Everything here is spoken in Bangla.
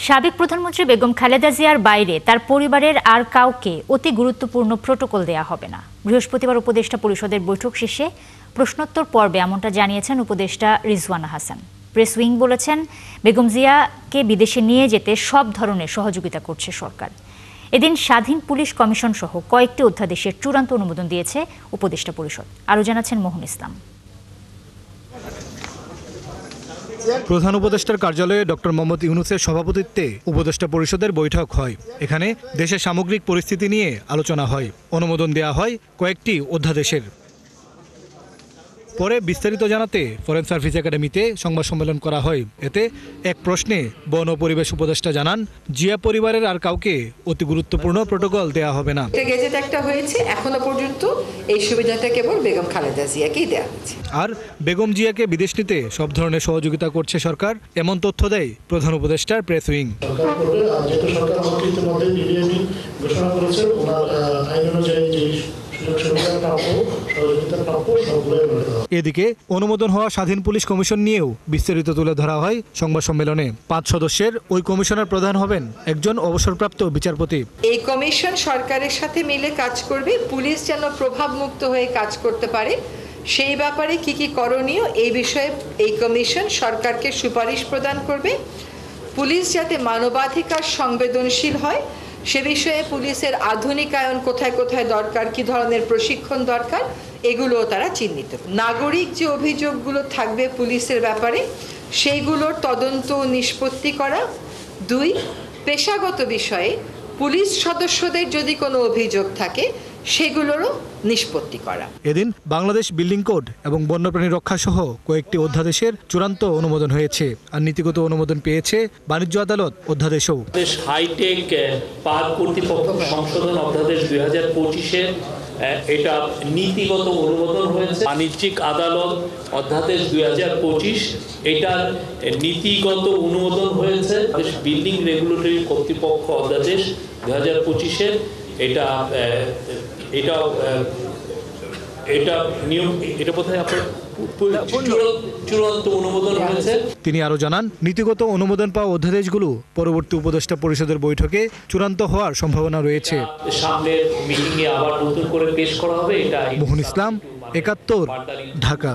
সাবেক প্রধানমন্ত্রী বেগম খালেদা জিয়ার বাইরে তার পরিবারের আর কাউকে অতি গুরুত্বপূর্ণ প্রটোকল দেয়া হবে না। বৃহস্পতিবার উপদেষ্টা পরিষদের বৈঠক শেষে প্রশ্নোত্তর পর্বে এমনটা জানিয়েছেন উপদেষ্টা রিজওয়ানা হাসান। প্রেস উইং বলেছেন, বেগম জিয়াকে বিদেশে নিয়ে যেতে সব ধরনের সহযোগিতা করছে সরকার। এদিন স্বাধীন পুলিশ কমিশন সহ কয়েকটি অধ্যাদেশের চূড়ান্ত অনুমোদন দিয়েছে উপদেষ্টা পরিষদ। আরও জানাচ্ছেন মোহন ইসলাম। প্রধান উপদেষ্টার কার্যালয়ে ডক্টর মোহাম্মদ ইউনূসের সভাপতিত্বে উপদেষ্টা পরিষদের বৈঠক হয়। এখানে দেশের সামগ্রিক পরিস্থিতি নিয়ে আলোচনা হয়, অনুমোদন দেওয়া হয় কয়েকটি অধ্যাদেশের। পরে বিস্তারিত জানাতে ফরেন সার্ভিস একাডেমিতে সংবাদ সম্মেলন করা হয়। এতে এক প্রশ্নে বন ও পরিবেশ উপদেষ্টা জানান, জিয়া পরিবারের আর কাউকে অতি গুরুত্বপূর্ণ প্রটোকল দেওয়া হবে না। গেজেট একটা হয়েছে, এখনো পর্যন্ত এই সুবিধাটা কেবল বেগম খালেদা জিয়াকেই দেওয়া হচ্ছে। আর বেগম জিয়াকে বিদেশ নিতে সব ধরনের সহযোগিতা করছে সরকার, এমন তথ্য দেয় প্রধান উপদেষ্টার প্রেস উইং। এদিকে অনুমোদন হওয়া স্বাধীন পুলিশ কমিশন নিয়েও বিস্তারিত তুলে ধরা হয় সংবাদ সম্মেলনে। 5 সদস্যের ওই কমিশনের প্রধান হবেন একজন অবসরপ্রাপ্ত বিচারপতি। এই কমিশন সরকারের সাথে মিলে কাজ করবে, পুলিশ যেন প্রভাবমুক্ত হয়ে কাজ করতে পারে সেই ব্যাপারে কি কি করণীয় এই বিষয়ে এই কমিশন সরকারকে সুপারিশ প্রদান করবে। পুলিশ যাতে মানবাধিকার সংবেদনশীল হয় সে বিষয়ে পুলিশের আধুনিকায়ন কোথায় কোথায় দরকার, কি ধরনের প্রশিক্ষণ দরকার, এগুলোও তারা চিহ্নিত। নাগরিক যে অভিযোগগুলো থাকবে পুলিশের ব্যাপারে সেইগুলোর তদন্ত নিষ্পত্তি করা। 2, পেশাগত বিষয়ে পুলিশ সদস্যদের যদি কোনো অভিযোগ থাকে সেগুলোরও নিষ্পত্তি করা। এদিন বাংলাদেশ বিল্ডিং কোড এবং বন্যপ্রাণী রক্ষা সহ কয়েকটি অধ্যাদেশের চূড়ান্ত অনুমোদন হয়েছে। আর নীতিগত অনুমোদন পেয়েছে বাণিজ্য আদালত অধ্যাদেশও। হাইটেক পার্ক কর্তৃপক্ষ সংশোধন অধ্যাদেশ 2025-এর এটা নীতিগত অনুমোদন হয়েছে। বাণিজ্যিক আদালত অধ্যাদেশ 2025 এটার নীতিগত অনুমোদন হয়েছে। বিল্ডিং রেগুলেটরি কর্তৃপক্ষ অধ্যাদেশ 2025-এর এটা নিয়ম, এটা বোধহয় আপনার চূড়ান্ত অনুমোদন হয়েছে। তিনি আরো জানান, নীতিগত অনুমোদন পাওয়া অধ্যাদেশগুলো পরবর্তী উপদেষ্টা পরিষদের বৈঠকে চূড়ান্ত হওয়ার সম্ভাবনা রয়েছে। সামনের মিটিংয়ে আবার নতুন করে পেশ করা হবে। এটা মোহন ইসলাম, 71, ঢাকা।